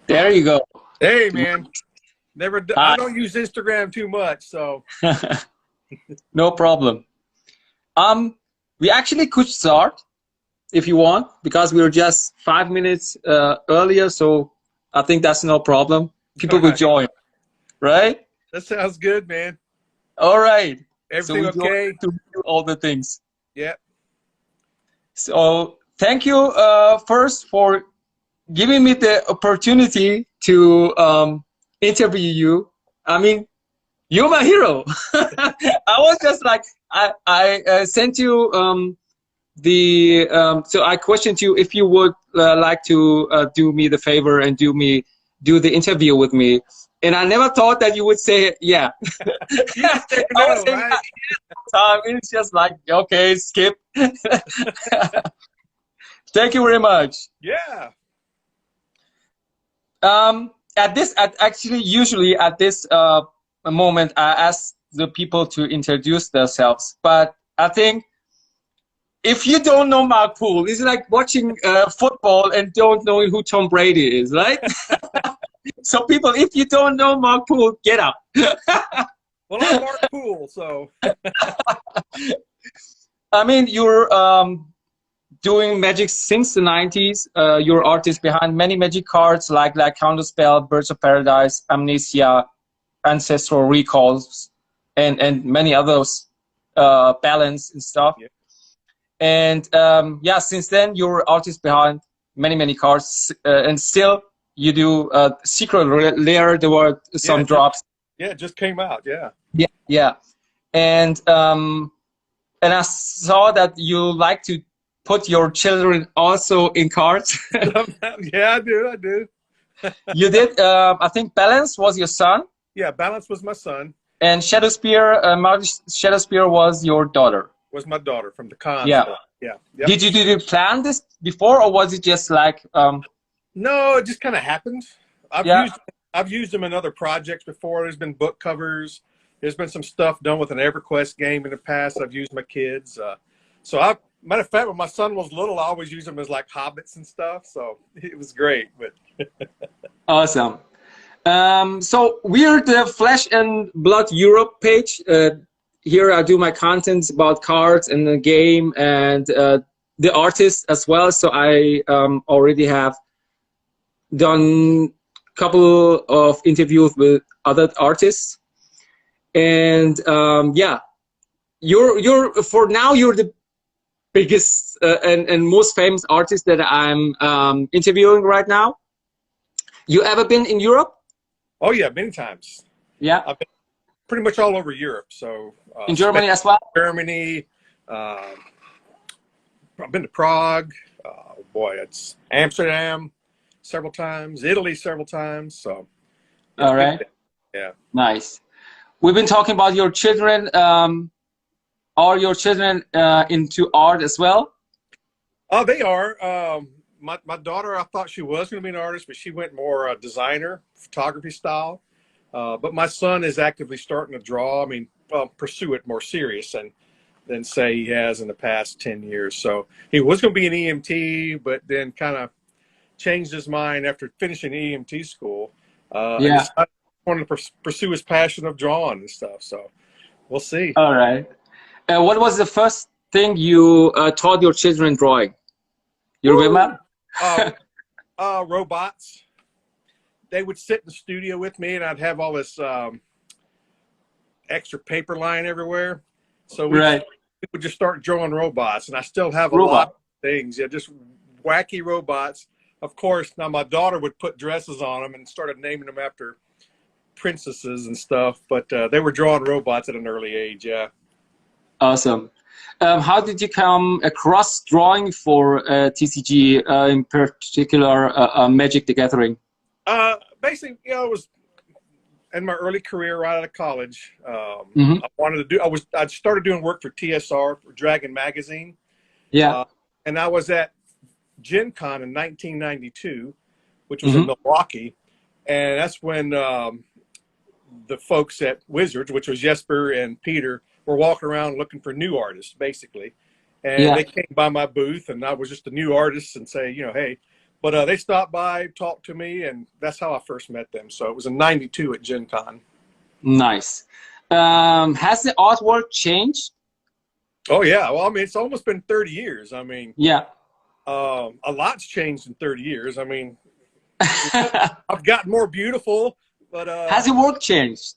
There you go. Hey, man. I don't use Instagram too much, so. No problem. We actually could start if you want, because we were just 5 minutes earlier, so I think that's no problem. People All will right. join, right? That sounds good, man. All right. So Everything we join okay? to do all the things. Yeah. So thank you first for giving me the opportunity to interview you. I mean, you're my hero. I was just like, I sent you so I questioned you if you would like to do me the favor and do the interview with me, and I never thought that you would say yeah. You just never I was know, saying right? time. It's just like okay, skip. Thank you very much. Yeah. Actually, usually at this moment, I ask the people to introduce themselves, but I think if you don't know Mark Poole, it's like watching football and don't know who Tom Brady is, right? So people, if you don't know Mark Poole, get up. Well, I'm Mark Poole, so. I mean, you're doing magic since the 90s. You're artist behind many magic cards like Counterspell, Birds of Paradise, Amnesia, Ancestral Recalls, and many others, Balance and stuff. Yeah. And yeah, since then you're artist behind many cards, and still you do Secret Lair. There were some drops. Yeah, it just came out. Yeah. Yeah, and I saw that you like to put your children also in cards. Yeah, I do. You did. I think Balance was your son. Yeah, Balance was my son. And Shadowspear was your daughter. Was my daughter from the con. Yeah. Yeah. Yep. Did you plan this before, or was it just like? No, it just kind of happened. Yeah. I've used them in other projects before. There's been book covers. There's been some stuff done with an EverQuest game in the past. I've used my kids. Matter of fact, when my son was little, I always used them as like hobbits and stuff. So it was great. But Awesome. So we're the Flesh and Blood Europe page. Here I do my contents about cards and the game and the artists as well. So I already have done a couple of interviews with other artists. And yeah, you're for now you're the biggest and most famous artist that I'm interviewing right now. You ever been in Europe? Oh yeah, many times. Yeah, I've been pretty much all over Europe. So in Germany as well. Germany. I've been to Prague. Boy, it's Amsterdam several times. Italy several times. So. All right. Yeah. Nice. We've been talking about your children. Are your children into art as well? Oh, they are. My daughter, I thought she was going to be an artist, but she went more designer, photography style. But my son is actively starting to draw. I mean, pursue it more serious than say he has in the past 10 years. So he was going to be an EMT, but then kind of changed his mind after finishing EMT school. Yeah. And wanted to pursue his passion of drawing and stuff. So we'll see. All right. What was the first thing you taught your children drawing? You remember? Robots. They would sit in the studio with me, and I'd have all this extra paper lying everywhere. So we would just start drawing robots, and I still have a lot of things. Yeah, just wacky robots. Of course, now my daughter would put dresses on them and started naming them after princesses and stuff. But they were drawing robots at an early age. Yeah. Awesome. How did you come across drawing for TCG, in particular Magic the Gathering? Basically, it was in my early career right out of college. I wanted to do. I started doing work for TSR for Dragon Magazine. Yeah. And I was at Gen Con in 1992, which was in Milwaukee, and that's when the folks at Wizards, which was Jesper and Peter, were walking around looking for new artists, basically. And they came by my booth, and I was just a new artist, and say, hey, But they stopped by, talked to me, and that's how I first met them. So it was in '92 at Gen Con. Nice. Has the artwork changed? Oh yeah, well, I mean, it's almost been 30 years. I mean, Yeah. a lot's changed in 30 years. I mean, I've gotten more beautiful, but Has the work changed?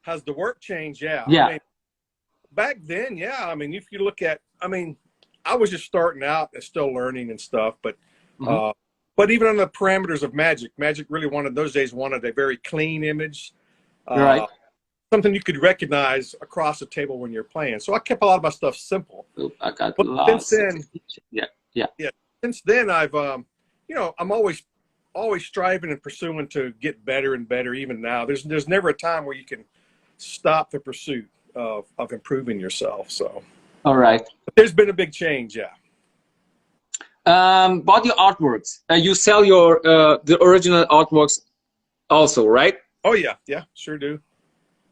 has the work changed? Yeah. I Yeah. mean, back then, yeah. I mean, if you look at, I mean, I was just starting out and still learning and stuff, Mm-hmm. but even on the parameters of Magic, Magic really wanted those days wanted a very clean image, Right. something you could recognize across the table when you're playing. So I kept a lot of my stuff simple. Oop, I got But since lost. then, Yeah. Yeah. yeah, since then I've, you know, I'm always striving and pursuing to get better and better. Even now, there's never a time where you can stop the pursuit of improving yourself. So, All right. but there's been a big change. Yeah. About your artworks, you sell your the original artworks also, right? Oh yeah, yeah, sure do.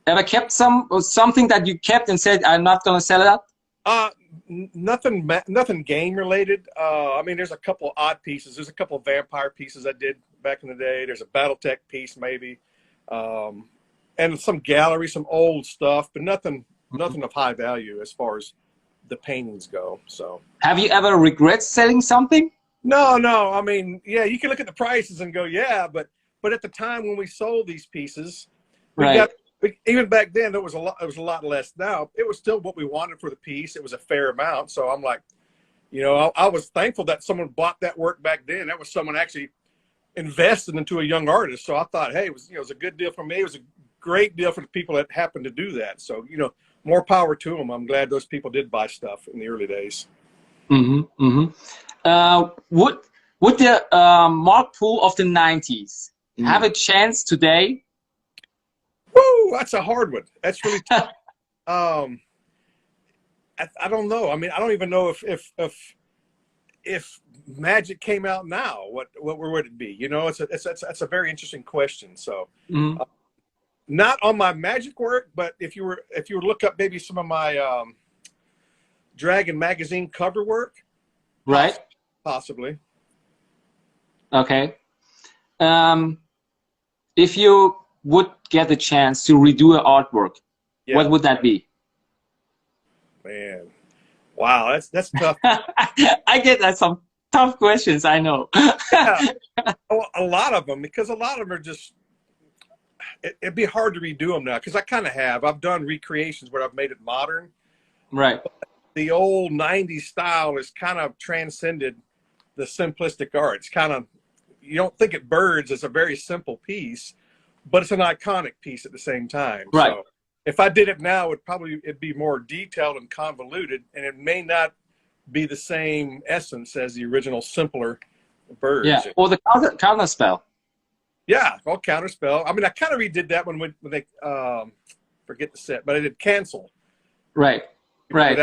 Ever kept something that you kept and said, "I'm not gonna sell it"? Nothing game related. I mean, there's a couple odd pieces. There's a couple of vampire pieces I did back in the day. There's a BattleTech piece maybe, and some gallery, some old stuff, but nothing of high value as far as the paintings go. So. Have you ever regret selling something? No, no. I mean, yeah, you can look at the prices and go, yeah, but at the time when we sold these pieces, we Right. got even back then it was a lot less. Now it was still what we wanted for the piece. It was a fair amount. So I'm like, you know, I was thankful that someone bought that work back then. That was someone actually invested into a young artist. So I thought, hey, it was, you know, it was a good deal for me. It was a great deal for the people that happened to do that. So, you know, more power to them. I'm glad those people did buy stuff in the early days. Mm-hmm. Mm-hmm. Would the Mark Poole of the '90s have a chance today? Woo, that's a hard one. That's really tough. I don't know. I mean, I don't even know if Magic came out now, what would it be? You know, it's a very interesting question. So, Mm-hmm. Not on my Magic work, but if you were to look up maybe some of my Dragon magazine cover work, Right. possibly. Okay. If you would get the chance to redo an artwork, Yeah. what would that be? Man, wow, that's tough. I get that some tough questions. I know. Yeah. Oh, a lot of them, because a lot of them are just. It'd be hard to redo them now, because I kind of have. I've done recreations where I've made it modern. Right. The old '90s style has kind of transcended the simplistic art. It's kind of, you don't think it birds as a very simple piece, but it's an iconic piece at the same time. Right. So if I did it now, it'd be more detailed and convoluted, and it may not be the same essence as the original simpler birds. Yeah. Or the counter spell. Yeah, well, counterspell. I mean, I kind of redid that when they forget the set, but I did cancel. Right. Right.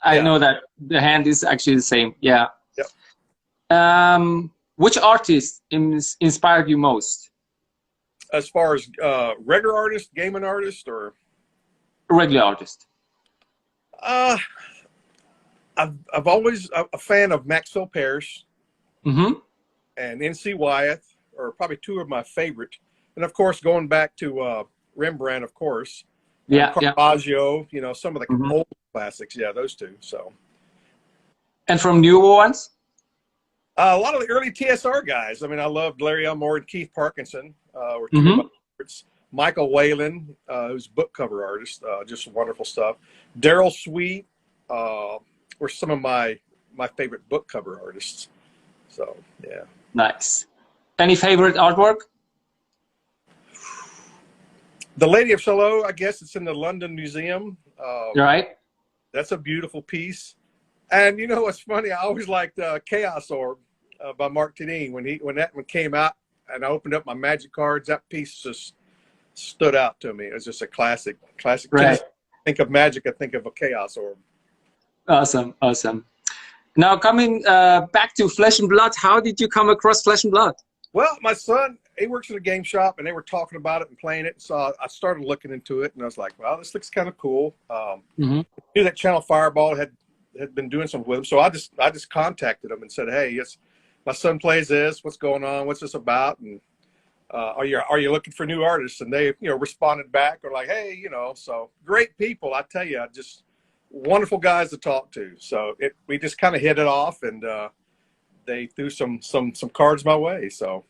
I know that the hand is actually the same. Yeah. Yep. Which artist inspired you most? As far as regular artist, gaming artist, or Regular artist. I've always a fan of Maxwell Parrish Mm-hmm. and N.C. Wyeth, are probably two of my favorite. And of course, going back to Rembrandt, of course. Yeah. Caravaggio, you know, some of the Mm-hmm. old classics. Yeah, those two. So. And from newer ones? A lot of the early TSR guys. I mean, I loved Larry Elmore and Keith Parkinson. Were two Mm-hmm. of my favorites. Michael Whalen, who's book cover artist, just wonderful stuff. Daryl Sweet were some of my favorite book cover artists. So, yeah. Nice. Any favorite artwork? The Lady of Shalott, I guess it's in the London Museum. Right. That's a beautiful piece. And you know what's funny? I always liked Chaos Orb by Mark Tedin. When that one came out and I opened up my Magic cards, that piece just stood out to me. It was just a classic. Right. Think of Magic, I think of a Chaos Orb. Awesome. Now coming back to Flesh and Blood, how did you come across Flesh and Blood? Well, my son, he works in a game shop, and they were talking about it and playing it. So I started looking into it, and I was like, well, this looks kind of cool. Mm-hmm. I knew that Channel Fireball had been doing something with him. So I just contacted him and said, hey, my son plays this. What's going on? What's this about? And are you looking for new artists? And they, responded back or like, hey, so great people. I tell you, just wonderful guys to talk to. So we just kind of hit it off, and they threw some cards my way. So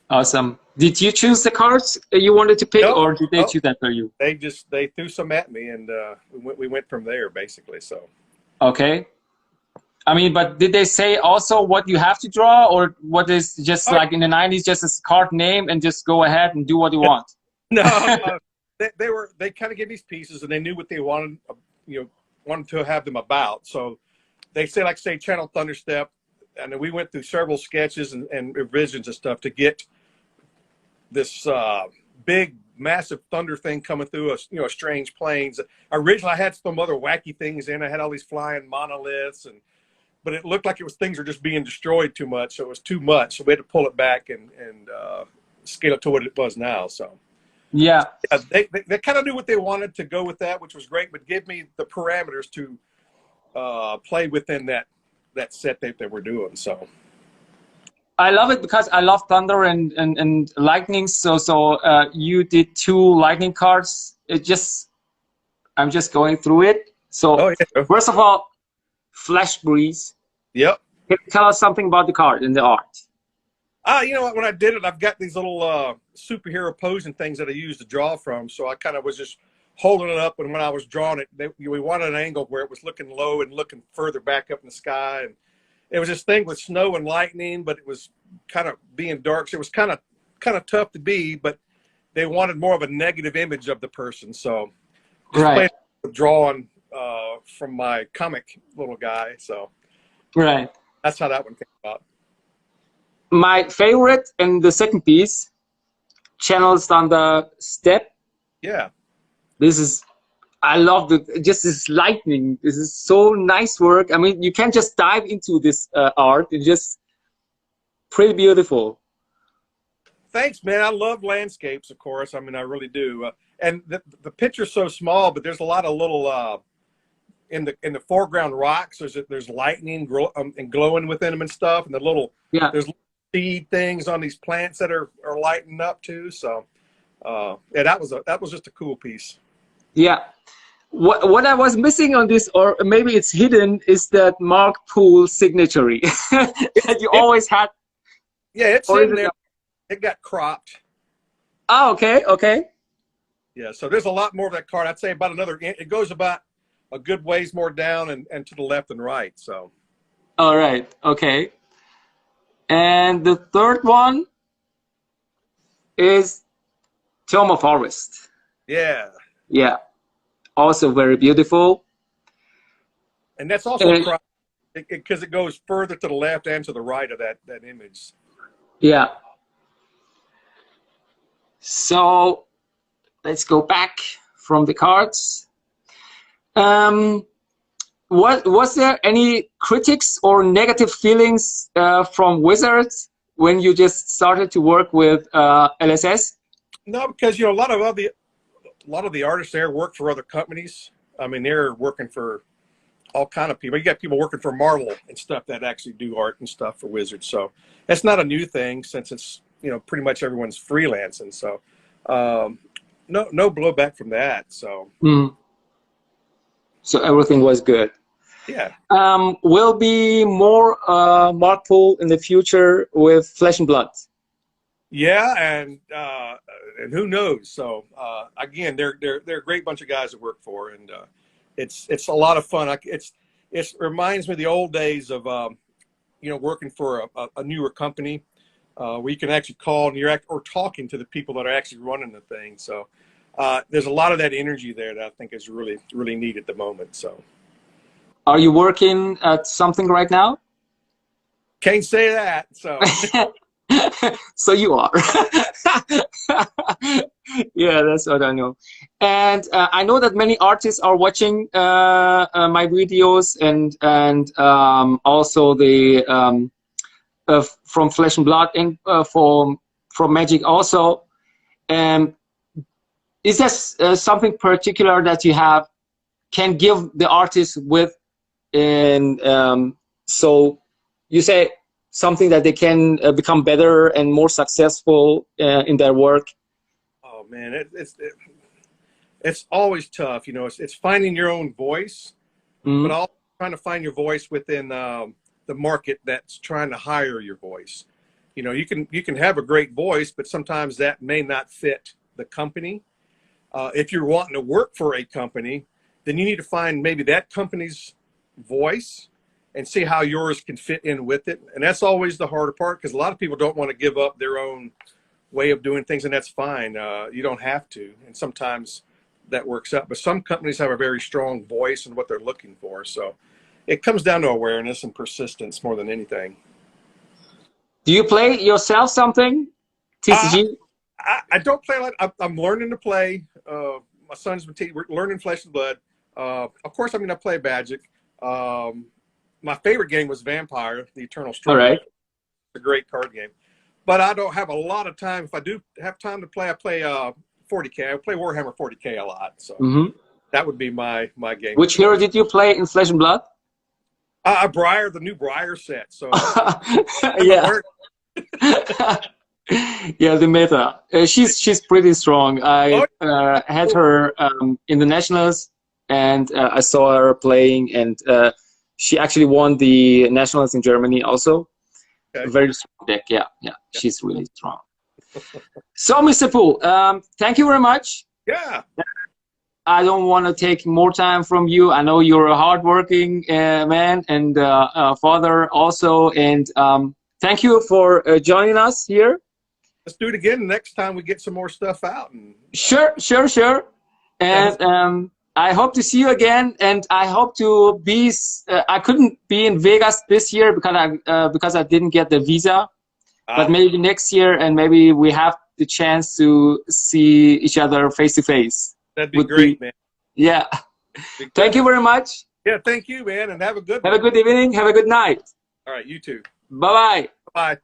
Awesome. Did you choose the cards you wanted to pick, no, or did they no, choose that for you? they threw some at me, and we went from there basically. So Okay. I mean, but did they say also what you have to draw, or what is just like in the 90s, just a card name and just go ahead and do what you want? no, they kind of gave these pieces, and they knew what they wanted, wanted to have them about. So they say, like, say, Channel Thunderstep, and then we went through several sketches and revisions and stuff to get this big, massive thunder thing coming through a strange planes. Originally, I had some other wacky things in. I had all these flying monoliths, but it looked like things were just being destroyed too much. So it was too much. So we had to pull it back and scale it to what it was now. So Yeah. they kind of knew what they wanted to go with that, which was great, but give me the parameters to play within that set they were doing. So I love it because I love thunder and lightning. So you did 2 lightning cards. I'm just going through it. So yeah. first of all, Flash Breeze. Yep. Can you tell us something about the card and the art? You know what? When I did it, I've got these little superhero posing things that I use to draw from. So I kind of was just holding it up, and when I was drawing it, we wanted an angle where it was looking low and looking further back up in the sky. And it was this thing with snow and lightning, but it was kind of being dark. So it was kind of tough to be, but they wanted more of a negative image of the person. So just Right. drawing from my comic little guy. So Right. that's how that one came about. My favorite and the second piece, Channel Thunder Step. Yeah. I love just this lightning. This is so nice work. I mean, you can't just dive into this art. It's just pretty beautiful. Thanks, man. I love landscapes, of course. I mean, I really do. And the picture's so small, but there's a lot of little in the foreground rocks. There's lightning and glowing within them and stuff, and there's little seed things on these plants that are lighting up too. So yeah, that was just a cool piece. Yeah. What I was missing on this, or maybe it's hidden, is that Mark Poole signature that you always had. Yeah, it's in there. It got cropped. Oh, okay, okay. Yeah, so there's a lot more of that card. I'd say about it goes about a good ways more down and to the left and right. So. All right, okay. And the third one is Toma Forest. Yeah. Yeah. Also very beautiful. And that's also cropped because it goes further to the left and to the right of that image. Yeah. So let's go back from the cards. Was there any critics or negative feelings from Wizards when you just started to work with LSS? No, because a lot of the artists there work for other companies. I mean, they're working for all kind of people. You got people working for Marvel and stuff that actually do art and stuff for Wizards. So that's not a new thing since it's pretty much everyone's freelancing. So no blowback from that. So so everything was good. Yeah. Will be more Mark Poole in the future with Flesh and Blood. Yeah, and who knows? So again, they're a great bunch of guys to work for, and it's a lot of fun. It reminds me of the old days of working for a newer company where you can actually call and you're talking to the people that are actually running the thing. So there's a lot of that energy there that I think is really really neat at the moment. So. Are you working at something right now? Can't say that. So. So you are. Yeah, that's what I know. And I know that many artists are watching my videos and also the from Flesh and Blood and from Magic also. Is there something particular that you can give the artist with? And so you say something that they can become better and more successful in their work? Oh man, it's always tough. You know, it's finding your own voice, but Mm, also trying to find your voice within the market that's trying to hire your voice. You know, you can have a great voice, but sometimes that may not fit the company. If you're wanting to work for a company, then you need to find maybe that company's voice and see how yours can fit in with it. And that's always the harder part, because a lot of people don't want to give up their own way of doing things, and that's fine. You don't have to, and sometimes that works out. But some companies have a very strong voice in what they're looking for. So it comes down to awareness and persistence more than anything. do you play yourself something, Uh, TCG? I don't play a lot. I'm learning to play. My son's been we're learning Flesh and Blood. Of course, I'm going to play Magic. My favorite game was Vampire: The Eternal All Struggle. right. It's a great card game. But I don't have a lot of time. If I do have time to play, I play 40K. I play Warhammer 40K a lot. So Mm-hmm. that would be my game of Which hero choice. did you play in Flesh and Blood? Briar, the new Briar set. So I haven't Yeah. learned. Yeah, the meta. She's pretty strong. I Oh, had her in the nationals, and I saw her playing, and she actually won the nationals in Germany also. A okay. very strong deck. Yeah, yeah, she's really strong. So, Mr. Poole, thank you very much. Yeah. I don't want to take more time from you. I know you're a hardworking man and father also, and thank you for joining us here. Let's do it again next time we get some more stuff out. And Sure, sure, sure. yeah, And I hope to see you again. And I hope to be. I couldn't be in Vegas this year because I didn't get the visa. But maybe next year, and maybe we have the chance to see each other face to face. that'd be great, man. Yeah. Be great. Thank you very much. Yeah, thank you, man, and have a good Have one. a good evening. Have a good night. All right, you too. Bye bye. Bye.